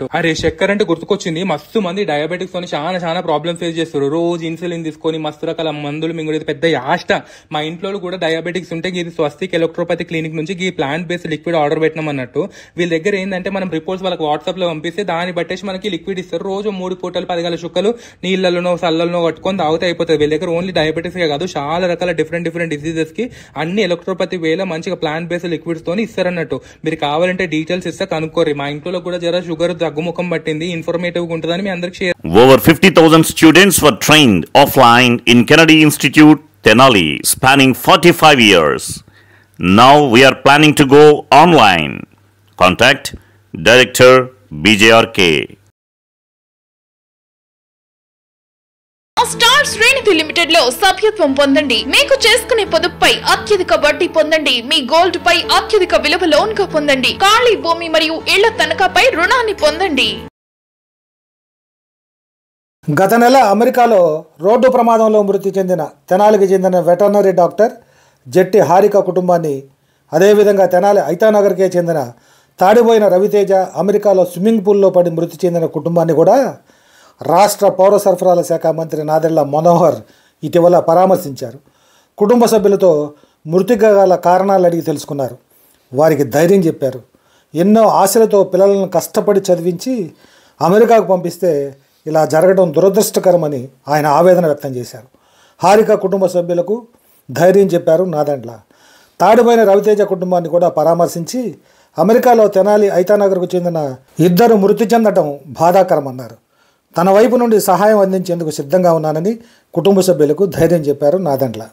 అన్నట్టు. అరే చక్కెర అంటే గుర్తుకొచ్చింది, మస్తు మంది డయాబెటిక్స్ తో చాలా ప్రాబ్లమ్ ఫేస్ చేస్తారు. రోజు ఇన్సులిన్ తీసుకొని మస్తు రకాల మందులు మింగుడు పెద్ద యాష్ట. మా ఇంట్లో కూడా డయాబెటిక్స్ ఉంటే ఇది స్వస్తిక్ ఎలక్ట్రోపతి క్లినిక్ నుంచి ఈ ప్లాంట్ బేస్డ్ లిక్విడ్ ఆర్డర్ పెట్టినాం అన్నట్టు. వీళ్ళ దగ్గర ఏంటంటే మనం రిపోర్ట్స్ వాళ్ళకి వాట్సాప్ లో పంపిస్తే దాన్ని బట్టేసి మనకి లిక్విడ్ ఇస్తారు. రోజు 3 పూటలు 10 గల చుక్కలు నీళ్లలోనో సల్లలోనో కట్టుకొని తాగితే అయిపోతుంది. వీళ్ళ దగ్గర ఓన్లీ డయాబెటిక్స్ కాదు, చాలా రకాల డిఫరెంట్ డిసీజెస్ కి అన్ని ఎలక్ట్రోపతి వేలో మంచిగా ప్లాంట్ బేస్డ్ లిక్విడ్స్ తోని ఇస్తారన్నట్టు. మీరు కావాలంటే డీటెయిల్స్ ఇస్తే కనుక్కోరు. మా ఇంట్లో కూడా జర షుగర్ తగ్గుముఖం పట్టింది, ఇన్ఫర్మేటివ్ గా ఉంటుందని మీ అందరికి share. Over 50,000 students were trained offline in Kennedy Institute, Tenali, spanning 45 years. Now we are planning to go online. Contact Director BJRK. Star శ్రేణి లిమిటెడ్ లో సభ్యత్వం పొందండి. మీకు చేసుకునే పొదుపుపై అత్యధిక వడ్డీ పొందండి. మీ గోల్డ్ పై అత్యధిక విలువ లోన్ గా పొందండి. ఖాళీ భూమి మరియు ఇళ్ల తనఖాపై రుణాన్ని పొందండి. గత నెల అమెరికాలో రోడ్డు ప్రమాదంలో మృతి చెందిన తెనాలికి చెందిన వెటర్నరీ డాక్టర్ జట్టి హారిక కుటుంబాన్ని, అదేవిధంగా తెనాలి ఐతానగర్కే చెందిన తాడిపోయిన రవితేజ అమెరికాలో స్విమ్మింగ్ పూల్లో పడి మృతి చెందిన కుటుంబాన్ని కూడా రాష్ట్ర పౌర సరఫరాల శాఖ మంత్రి నాదెళ్ల మనోహర్ ఇటీవల పరామర్శించారు. కుటుంబ సభ్యులతో మృతికి గల కారణాలు అడిగి తెలుసుకున్నారు. వారికి ధైర్యం చెప్పారు. ఎన్నో ఆశలతో పిల్లలను కష్టపడి చదివించి అమెరికాకు పంపిస్తే ఇలా జరగడం దురదృష్టకరమని ఆయన ఆవేదన వ్యక్తం చేశారు. హారిక కుటుంబ సభ్యులకు ధైర్యం చెప్పారు నాదెండ్ల. తాడిపోయిన రవితేజ కుటుంబాన్ని కూడా పరామర్శించి అమెరికాలో తెనాలి ఐతానగర్కు చెందిన 2 మృతి చెందడం బాధాకరమన్నారు. తన వైపు నుండి సహాయం అందించేందుకు సిద్ధంగా ఉన్నానని కుటుంబ సభ్యులకు ధైర్యం చెప్పారు Nadendla.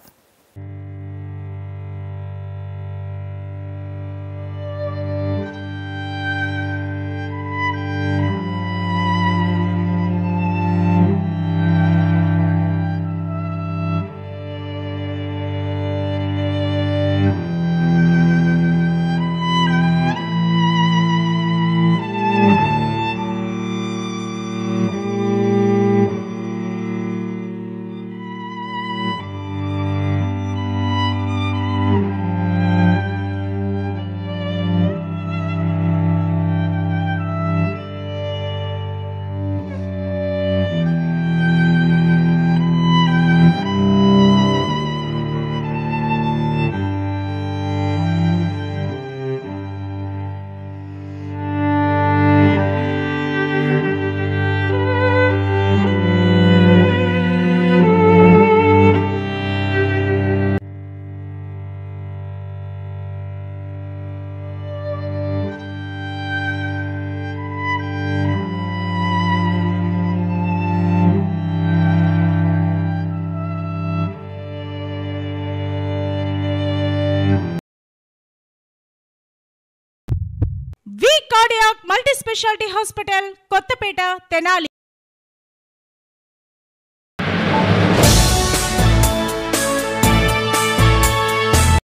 V cardiac multi speciality hospital, Kothapeta, Tenali.